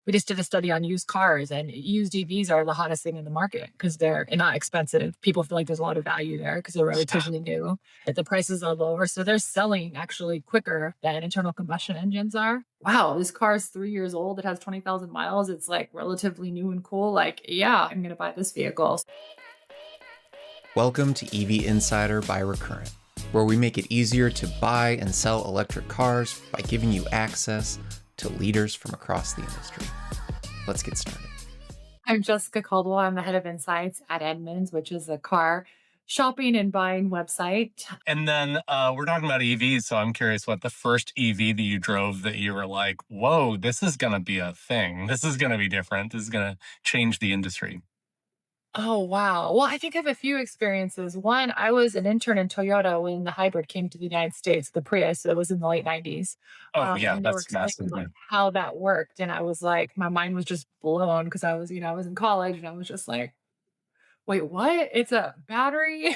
we just did a study on used cars, and used EVs are the hottest thing in the market because they're not expensive. People feel like there's a lot of value there because they're Yeah. relatively new. That the prices are lower, so they're selling actually quicker than internal combustion engines are. Wow, this car is 3 years old. It has 20,000 miles. It's like relatively new and cool. Like, yeah, I'm gonna buy this vehicle. Welcome to EV Insider by Recurrent, where we make it easier to buy and sell electric cars by giving you access to leaders from across the industry. Let's get started. I'm Jessica Caldwell. I'm the head of insights at Edmunds, which is a car shopping and buying website. And then we're talking about EVs, so I'm curious what the first EV that you drove that you were like, whoa, this is going to be a thing. This is going to be different. This is going to change the industry. Oh, wow. Well, I think I have a few experiences. One, I was an intern in Toyota when the hybrid came to the United States, the Prius. That was in the late 90s. Oh, yeah, And they were that's explaining massive. like how that worked. And I was like, my mind was just blown because I was in college and I was just like, wait, what? It's a battery?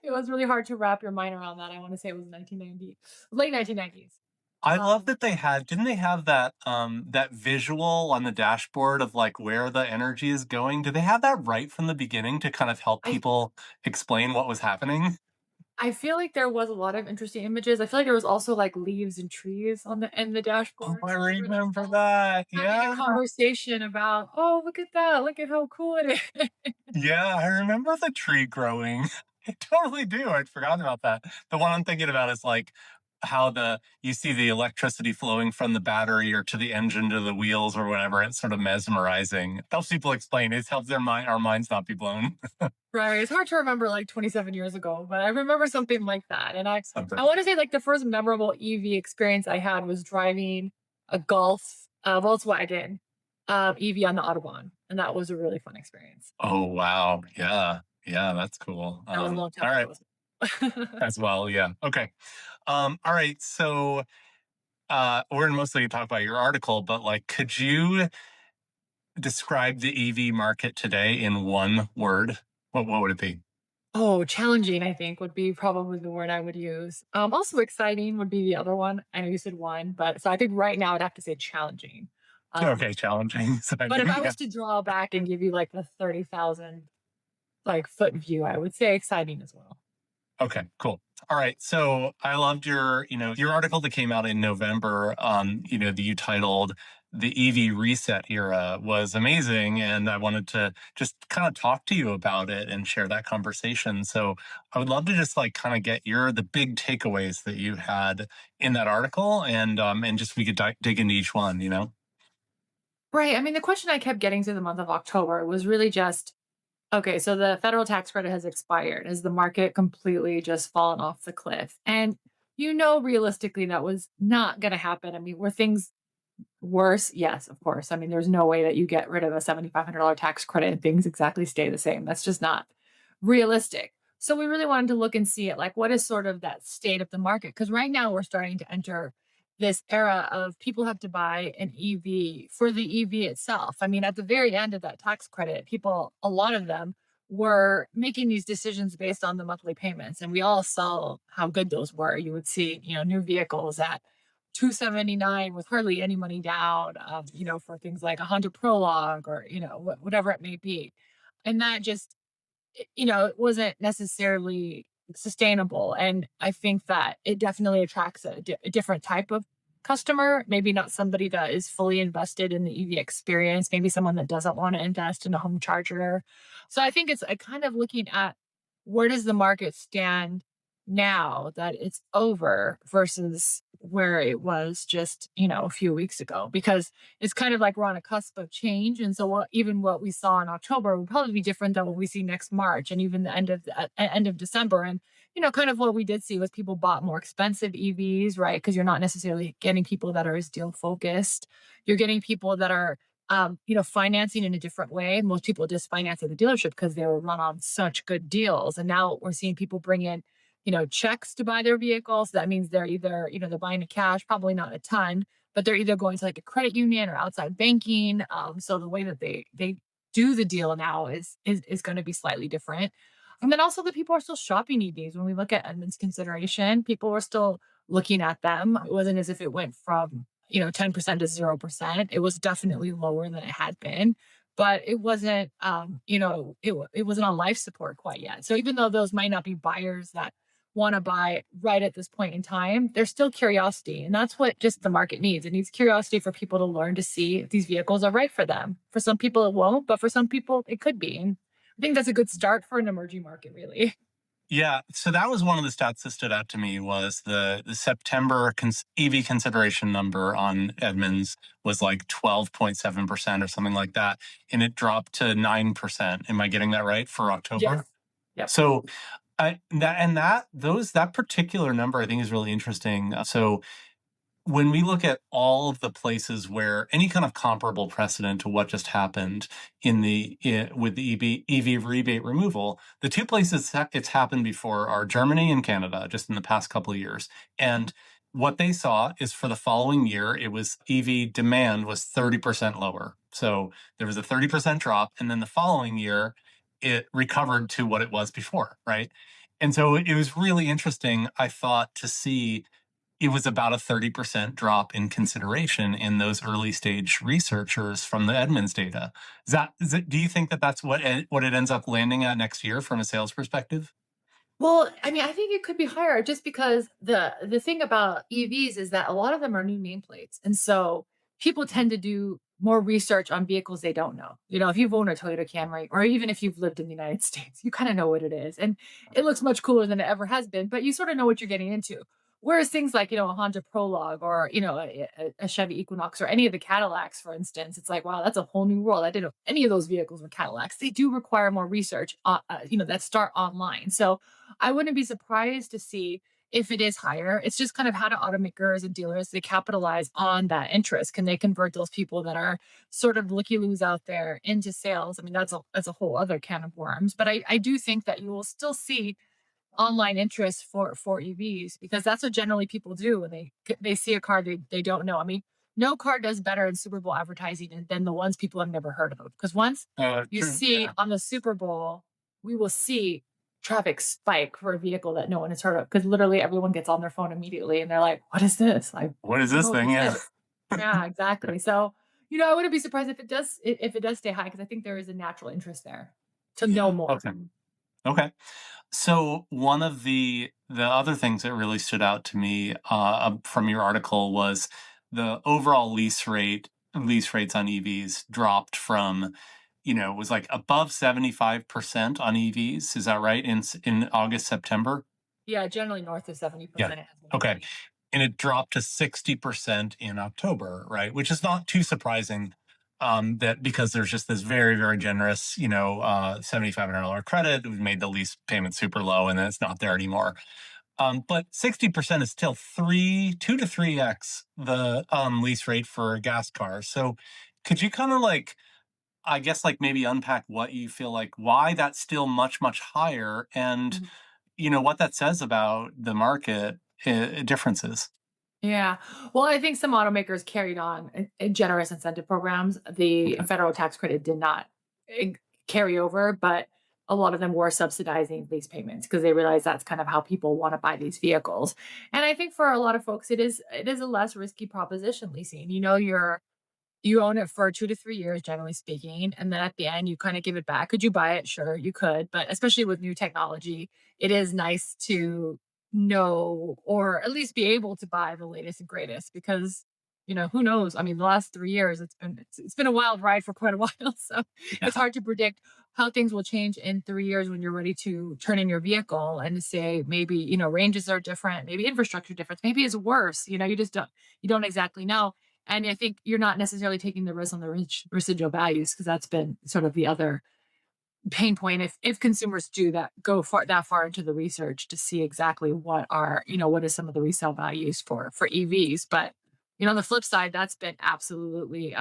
It was really hard to wrap your mind around that. I want to say it was 1990, late 1990s. I love Um, that didn't they have that visual on the dashboard of like where the energy is going? Did they have that right from the beginning to kind of help I people explain what was happening? I feel like there was a lot of interesting images. I feel like there was also like leaves and trees on the Oh, dashboard. I So we were remember that. having a Yeah. conversation about, oh, look at that. Look at how cool it is. Yeah, I remember the tree growing. I totally do. I'd forgotten about that. The one I'm thinking about is like how you see the electricity flowing from the battery or to the engine to the wheels or whatever. It's sort of mesmerizing. It helps people explain. It helps our minds not be blown. Right. It's hard to remember like 27 years ago, but I remember something like that. And Something. I want to say like the first memorable EV experience I had was driving a Golf, Volkswagen EV on the Autobahn. And that was a really fun experience. Oh wow. Yeah. Yeah, that's cool. That was a long All time right. ago. As well. Yeah. Okay. All right. So we're gonna mostly talk about your article, but like could you describe the EV market today in one word? What would it be? Oh, challenging, I think, would be probably the word I would use. Also exciting would be the other one. I know you said one, but so I think right now I'd have to say challenging. Um, Okay, challenging. but if I Yeah. was to draw back and give you like the 30,000 like foot view, I would say exciting as well. Okay, cool. All right. So I loved your article that came out in November, that you titled The EV Reset Era was amazing. And I wanted to just kind of talk to you about it and share that conversation. So I would love to just like kind of get the big takeaways that you had in that article and just we could dig into each one. Right. I mean, the question I kept getting through the month of October was really just okay, so the federal tax credit has expired. Has the market completely just fallen off the cliff? And realistically, that was not going to happen. I mean, were things worse? Yes, of course. I mean, there's no way that you get rid of a $7,500 tax credit and things exactly stay the same. That's just not realistic. So we really wanted to look and see it like what is sort of that state of the market? Because right now we're starting to enter this era of people have to buy an EV for the EV itself. I mean, at the very end of that tax credit, people, a lot of them were making these decisions based on the monthly payments. And we all saw how good those were. You would see, new vehicles at 279 with hardly any money down, for things like a Honda Prologue or, whatever it may be. And that just it wasn't necessarily sustainable. And I think that it definitely attracts a different type of customer, maybe not somebody that is fully invested in the EV experience, maybe someone that doesn't want to invest in a home charger. So I think it's a kind of looking at where does the market stand now that it's over versus where it was just, a few weeks ago, because it's kind of like we're on a cusp of change. And so even what we saw in October will probably be different than what we see next March and even the end of December. And, kind of what we did see was people bought more expensive EVs, right? Because you're not necessarily getting people that are as deal focused. You're getting people that are financing in a different way. Most people just finance at the dealership because they were run on such good deals. And now we're seeing people bring in, checks to buy their vehicles. That means they're either, they're buying a cash, probably not a ton, but they're either going to like a credit union or outside banking. So the way that they do the deal now is going to be slightly different. And then also the people are still shopping EVs. When we look at Edmunds consideration, people were still looking at them. It wasn't as if it went from 10% to 0%. It was definitely lower than it had been, but it wasn't, it wasn't on life support quite yet. So even though those might not be buyers that want to buy right at this point in time, there's still curiosity. And that's what just the market needs. It needs curiosity for people to learn to see if these vehicles are right for them. For some people, it won't, but for some people, it could be. And I think that's a good start for an emerging market, really. Yeah, so that was one of the stats that stood out to me was the September EV consideration number on Edmunds was like 12.7% or something like that, and it dropped to 9%. Am I getting that right for October? Yes. Yep. So that particular number I think is really interesting. So when we look at all of the places where any kind of comparable precedent to what just happened with the EV rebate removal, the two places that it's happened before are Germany and Canada, just in the past couple of years. And what they saw is for the following year, it was EV demand was 30% lower. So there was a 30% drop, and then the following year, it recovered to what it was before, right? And so it was really interesting, I thought, to see it was about a 30% drop in consideration in those early stage researchers from the Edmunds data. Do you think that that's what it ends up landing at next year from a sales perspective? Well, I mean, I think it could be higher just because the thing about EVs is that a lot of them are new nameplates. And so people tend to do more research on vehicles they don't know. If you've owned a Toyota Camry or even if you've lived in the United States, you kind of know what it is. And it looks much cooler than it ever has been, but you sort of know what you're getting into. Whereas things like, a Honda Prologue or, a Chevy Equinox or any of the Cadillacs, for instance, it's like, wow, that's a whole new world. I didn't know any of those vehicles were Cadillacs. They do require more research, that start online. So I wouldn't be surprised to see if it is higher. It's just kind of how do automakers and dealers they capitalize on that interest? Can they convert those people that are sort of looky loos out there into sales? I mean, that's a whole other can of worms. But I do think that you will still see online interest for EVs because that's what generally people do when they see a car they don't know. I mean, no car does better in Super Bowl advertising than the ones people have never heard of. Because once you True. see Yeah. on the Super Bowl, we will see traffic spike for a vehicle that no one has heard of because literally everyone gets on their phone immediately and they're like, "What is this? Like, What is I don't this know what thing? this Yeah. is." Yeah, exactly. So, I wouldn't be surprised if it does stay high because I think there is a natural interest there to know more. Okay. Okay. So one of the other things that really stood out to me from your article was the overall lease rates on EVs dropped from, was like above 75% on EVs. Is that right? In August, September? Yeah, generally north of Yeah. 70% it has been Okay. lately. And it dropped to 60% in October, right? Which is not too surprising, that because there's just this very, very generous, $7,500 credit. We've made the lease payment super low and then it's not there anymore. But 60% is still 2 to 3x the lease rate for gas cars. So could you kind of like, I guess, like maybe unpack what you feel like, why that's still much, much higher and, Mhm. what that says about the market differences? Yeah. Well, I think some automakers carried on generous incentive programs. The Okay. federal tax credit did not eh, carry over, but a lot of them were subsidizing lease payments because they realized that's kind of how people want to buy these vehicles. And I think for a lot of folks, it is a less risky proposition leasing. You own it for 2 to 3 years, generally speaking, and then at the end, you kinda give it back. Could you buy it? Sure, you could, but especially with new technology, it is nice to know or at least be able to buy the latest and greatest because, who knows? I mean, the last 3 years, it's been a wild ride for quite a while, so it's Yeah. hard to predict how things will change in 3 years when you're ready to turn in your vehicle and to say maybe, ranges are different, maybe infrastructure difference, maybe it's worse, you don't exactly know. And I think you're not necessarily taking the risk on the residual values because that's been sort of the other pain point. If consumers do that far into the research to see exactly what is some of the resale values for EVs. But on the flip side, that's been absolutely.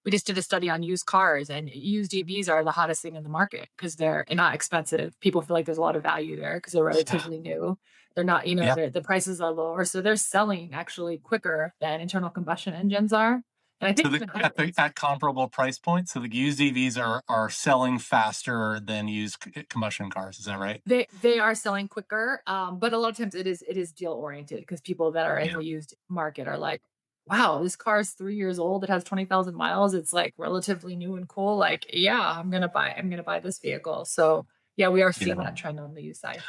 We just did a study on used cars, and used EVs are the hottest thing in the market because they're not expensive. People feel like there's a lot of value there because they're Yeah. relatively new. They're not, Yeah. the prices are lower, so they're selling actually quicker than internal combustion engines are, and I So think even hybrids. at comparable price points, so the used EVs are selling faster than used combustion cars. Is that right? They are selling quicker, but a lot of times it is deal oriented because people that are in Yeah. the used market are like, wow, this car is 3 years old. It has 20,000 miles. It's like relatively new and cool. Like, yeah, I'm going to buy this vehicle. So yeah, we are You seeing know, that trend on the used side.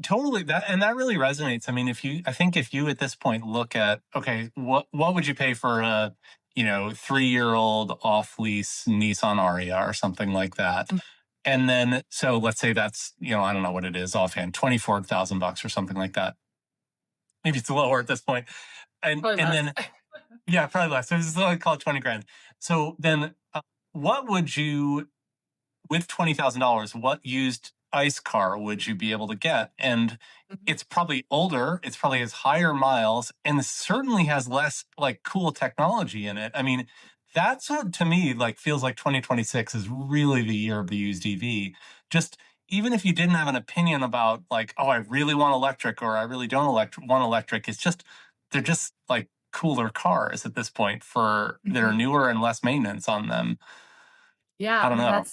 totally that, and that really resonates. I mean, I think if you at this point look at, okay, what would you pay for a, 3-year-old off lease Nissan Aria or something like that? Mm, And then, so let's say that's, I don't know what it is offhand, $24,000 or something like that. Maybe it's lower at this point. Probably And less. then, yeah, probably less. So this is only called 20 grand. So then, what would you, with $20,000, what used ICE car would you be able to get? And Mhm. it's probably older, it's probably has higher miles, and certainly has less like cool technology in it. I mean, that's what to me like feels like 2026 is really the year of the used EV. Just even if you didn't have an opinion about like, oh, I really want electric or I really don't want electric, it's just they're just like cooler cars at this point for that are Mhm. newer and less maintenance on them. I Yeah, don't know.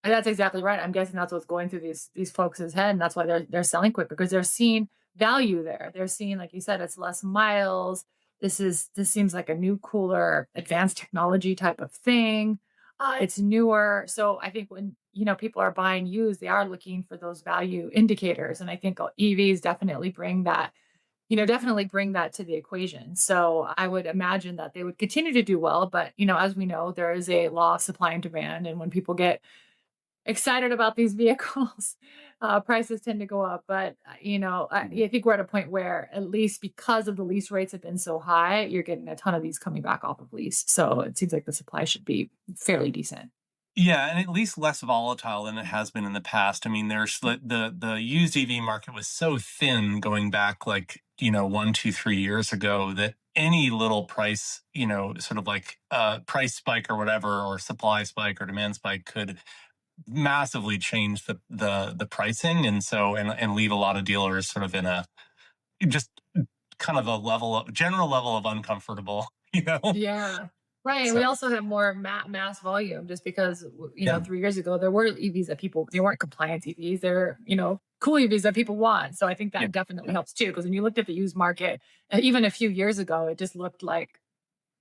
that's exactly right. I'm guessing that's what's going through these folks' head, and that's why they're selling quick because they're seeing value there. They're seeing, like you said, it's less miles. This seems like a new, cooler, advanced technology type of thing. It's newer, so I think when people are buying used, they are looking for those value indicators, and I think EVs definitely bring that to the equation. So I would imagine that they would continue to do well. But, as we know, there is a law of supply and demand. And when people get excited about these vehicles, prices tend to go up. But, I think we're at a point where, at least because of the lease rates have been so high, you're getting a ton of these coming back off of lease. So it seems like the supply should be fairly decent. Yeah, and at least less volatile than it has been in the past. I mean, the used EV market was so thin going back like, 1, 2, 3 years ago that any little price, sort of like price spike or whatever, or supply spike or demand spike could massively change the pricing. And so and leave a lot of dealers sort of in a just kind of a general level of uncomfortable, you know? Yeah. Right, and So we also have more mass volume just because, yeah, 3 years ago, there were EVs that they weren't compliance EVs, they're, cool EVs that people want, so I think yeah, that definitely helps too. Because when you looked at the used market, even a few years ago, it just looked like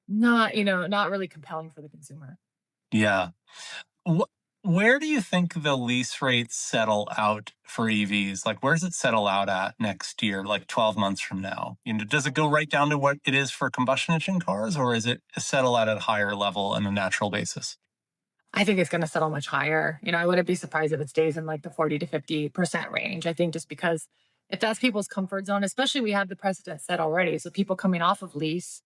not really compelling for the consumer. yeah. Wh- where do you think the lease rates settle out for EVs? Like, where does it settle out at next year, like 12 months from now? Does it go right down to what it is for combustion engine cars, or is it settle at a higher level on a natural basis? I think it's gonna settle much higher. I wouldn't be surprised if it stays in, like, the 40 to 50% range. I think just because if that's people's comfort zone, especially we have the precedent set already, so people coming off of lease,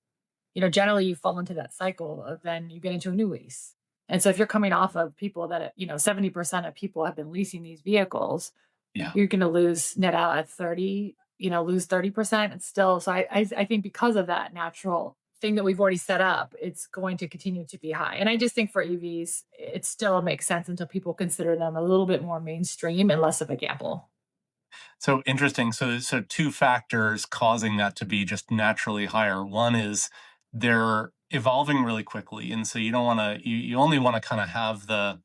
generally you fall into that cycle of then you get into a new lease. And so if you're coming off of people that, 70% of people have been leasing these vehicles, Yeah. you're going to lose net out at 30, lose 30%. It's still, so I think because of that natural thing that we've already set up, it's going to continue to be high. And I just think for EVs, it still makes sense until people consider them a little bit more mainstream and less of a gamble. So interesting. So two factors causing that to be just naturally higher. One is they're evolving really quickly, and so you don't want to. You only want to kind of have a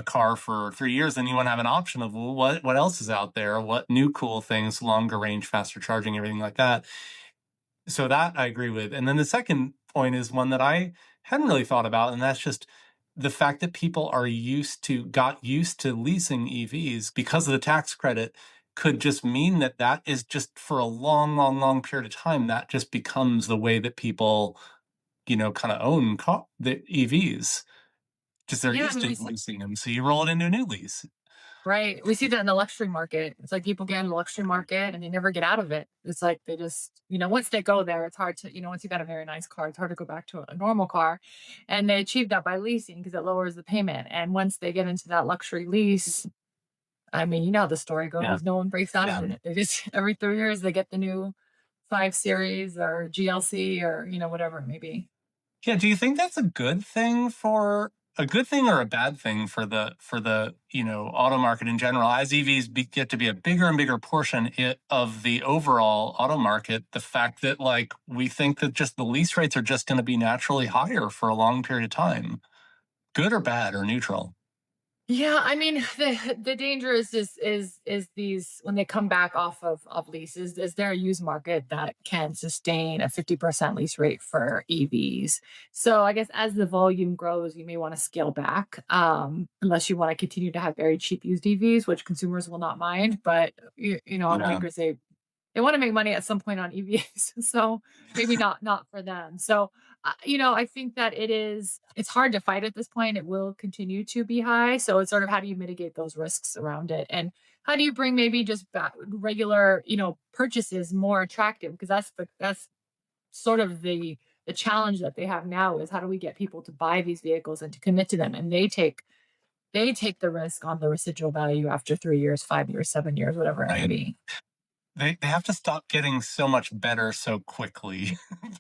car for 3 years, then you want to have an option of, well, what else is out there? What new cool things, longer range, faster charging, everything like that. So that I agree with. And then the second point is one that I hadn't really thought about, and that's just the fact that people got used to leasing EVs because of the tax credit could just mean that that is just for a long, long, long period of time, that just becomes the way that people, kind of own the EVs. Just they're Yeah, I used mean, to leasing them. So you roll it into a new lease. right. We see that in the luxury market. It's like people get in the luxury market and they never get out of it. It's like they just, once they go there, it's hard to, once you've got a very nice car, it's hard to go back to a normal car. And they achieve that by leasing because it lowers the payment. And once they get into that luxury lease, I mean, how the story Yeah. goes. No one breaks out Yeah. of it. They just, every 3 years, they get the new 5 Series or GLC or, whatever it may be. Yeah, do you think that's a good thing or a bad thing for the auto market in general as EVs get to be a bigger and bigger portion of the overall auto market? The fact that like we think that just the lease rates are just going to be naturally higher for a long period of time, good or bad or neutral? Yeah, I mean, the danger is these when they come back off of leases, is there a used market that can sustain a 50% lease rate for EVs? So I guess as the volume grows, you may want to scale back, unless you want to continue to have very cheap used EVs, which consumers will not mind. But Yeah. automakers they want to make money at some point on EVs, so maybe not for them. So, I think that it's hard to fight at this point. It will continue to be high. So it's sort of how do you mitigate those risks around it, and how do you bring maybe just regular purchases more attractive? Because that's sort of the challenge that they have now is how do we get people to buy these vehicles and to commit to them, and they take the risk on the residual value after 3 years, 5 years, 7 years, whatever it may Right. be. They have to stop getting so much better so quickly.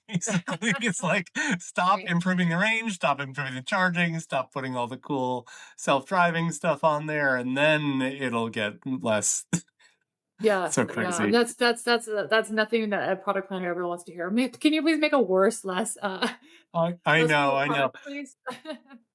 Basically, it's like stop Right. improving the range, stop improving the charging, stop putting all the cool self-driving stuff on there, and then it'll get less Yeah, so yeah, and crazy. that's nothing that a product planner ever wants to hear. Can you please make a worse, less, I less know, cool I know. product, please?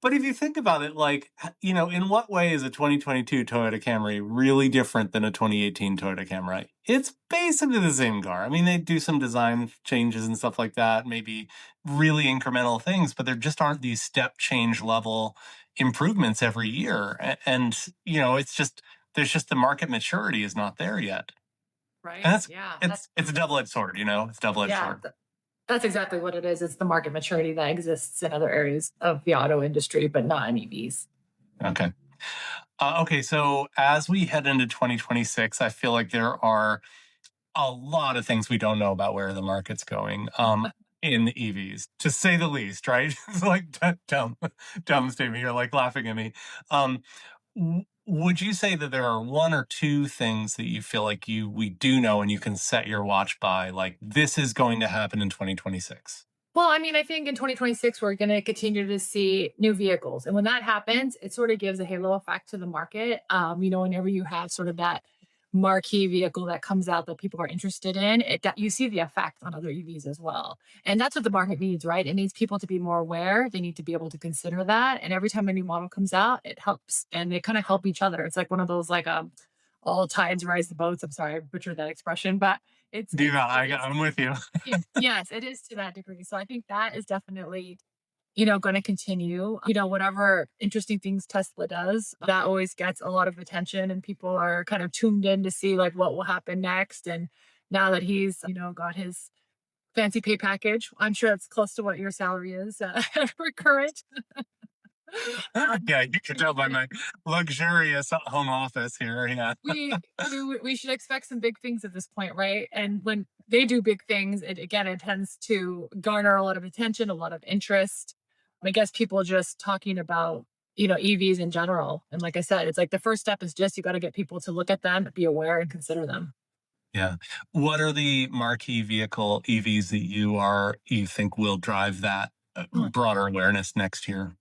But if you think about it, like, in what way is a 2022 Toyota Camry really different than a 2018 Toyota Camry? It's basically the same car. I mean, they do some design changes and stuff like that, maybe really incremental things, but there just aren't these step change level improvements every year. And, it's just, there's just the market maturity is not there yet. And Right? that's, Yeah, it's a double edged sword, it's a double edged yeah, sword. that's exactly what it is. It's the market maturity that exists in other areas of the auto industry, but not in EVs. Okay. Okay. So as we head into 2026, I feel like there are a lot of things we don't know about where the market's going in the EVs, to say the least, right? It's like dumb statement. You're like laughing at me. Um, would you say that there are one or two things that you feel like we do know and you can set your watch by, like this is going to happen in 2026? Well, I mean, I think in 2026, we're going to continue to see new vehicles. And when that happens, it sort of gives a halo effect to the market. Whenever you have sort of that marquee vehicle that comes out that people are interested in, you see the effect on other EVs as well. And that's what the market needs, right? It needs people to be more aware. They need to be able to consider that. And every time a new model comes out, it helps. And they kind of help each other. It's like one of those like all tides rise the boats. I'm sorry, I butchered that expression, but Do you not? I'm with you. yes, it is to that degree. So I think that is definitely, going to continue. Whatever interesting things Tesla does, that always gets a lot of attention and people are kind of tuned in to see like what will happen next. And now that he's, got his fancy pay package, I'm sure it's close to what your salary is for current. Yeah, you can tell by my luxurious home office here. Yeah. We should expect some big things at this point, right? And when they do big things, it tends to garner a lot of attention, a lot of interest. I guess people just talking about EVs in general. And like I said, it's like the first step is just you got to get people to look at them, be aware, and consider them. Yeah. What are the marquee vehicle EVs that you think will drive that broader awareness next year?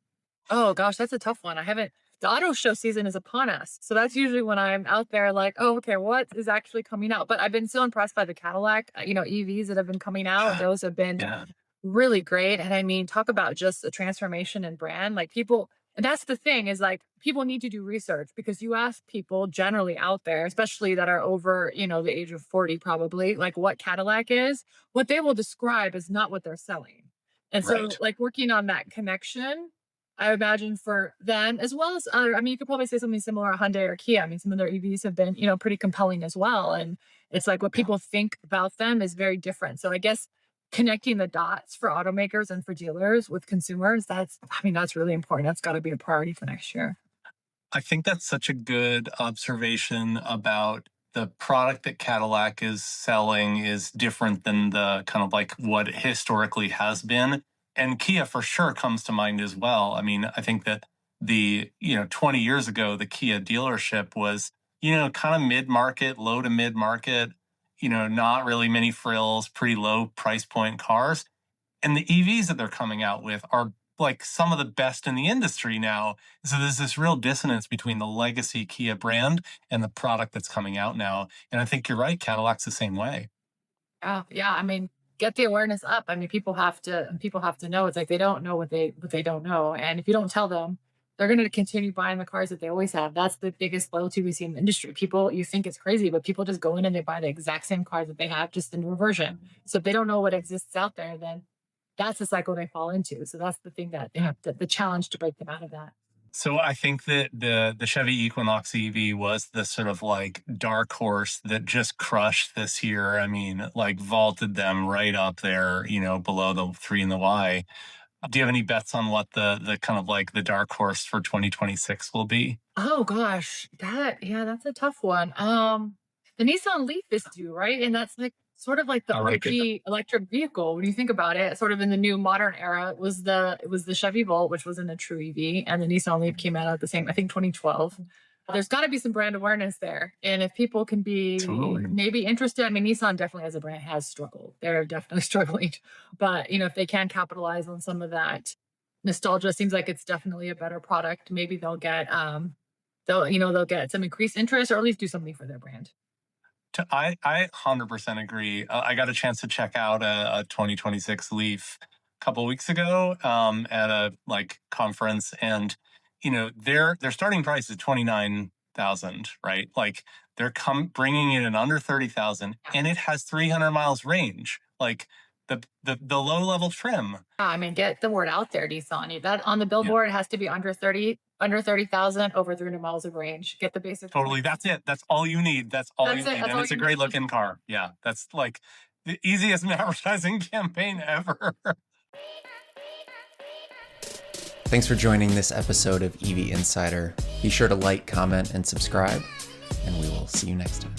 Oh gosh, that's a tough one. I haven't The auto show season is upon us. So that's usually when I'm out there like, oh, okay, what is actually coming out? But I've been so impressed by the Cadillac, EVs that have been coming out. Yeah. Those have been Yeah. really great. And I mean, talk about just a transformation in brand. Like people, and that's the thing is like people need to do research because you ask people generally out there, especially that are over, the age of 40 probably, like what Cadillac is, what they will describe is not what they're selling. And so Right. like working on that connection, I imagine for them as well as other, I mean, you could probably say something similar at Hyundai or Kia. I mean, some of their EVs have been, pretty compelling as well. And it's like what Yeah. people think about them is very different. So I guess connecting the dots for automakers and for dealers with consumers, that's really important. That's got to be a priority for next year. I think that's such a good observation about the product that Cadillac is selling is different than the kind of like what it historically has been. And Kia for sure comes to mind as well. I mean, I think that 20 years ago, the Kia dealership was, kind of mid market, low to mid market, not really many frills, pretty low price point cars. And the EVs that they're coming out with are like some of the best in the industry now. So there's this real dissonance between the legacy Kia brand and the product that's coming out now. And I think you're right, Cadillac's the same way. Yeah, yeah. I mean, get the awareness up. I mean, people have to know. It's like they don't know what they don't know, and if you don't tell them, they're going to continue buying the cars that they always have. That's the biggest loyalty we see in the industry. People, you think it's crazy, but people just go in and they buy the exact same cars that they have, just the newer version. So if they don't know what exists out there, then that's the cycle they fall into. So that's the thing that they have the challenge to break them out of that. So I think that the Chevy Equinox EV was the sort of like dark horse that just crushed this year. I mean, like vaulted them right up there, below the 3 and the Y. Do you have any bets on what the kind of like the dark horse for 2026 will be? Oh gosh, that's a tough one. The Nissan Leaf is due, right? And that's like sort of like the All right, good. OG electric vehicle when you think about it. Sort of in the new modern era, it was the Chevy Volt, which wasn't a true EV, and the Nissan Leaf came out at the same, I think, 2012. There's got to be some brand awareness there, and if people can be Totally. maybe interested, I mean, Nissan definitely as a brand has struggled. They're definitely struggling, but if they can capitalize on some of that nostalgia, seems like it's definitely a better product. Maybe they'll get some increased interest or at least do something for their brand. I 100% agree. I got a chance to check out a 2026 Leaf a couple weeks ago at a like conference, and their starting price is 29,000, right? Like they're bringing it in under 30,000, and it has 300 miles range. Like the low level trim. I mean, get the word out there, Nissan. That on the Yeah, billboard, it has to be under 30,000, over 300 miles of range. Get the basic. totally. That's it. That's all you need. That's all That's you it. need, That's and all it's a you great need. looking car. Yeah, that's like the easiest advertising campaign ever. Thanks for joining this episode of EV Insider. Be sure to like, comment, and subscribe, and we will see you next time.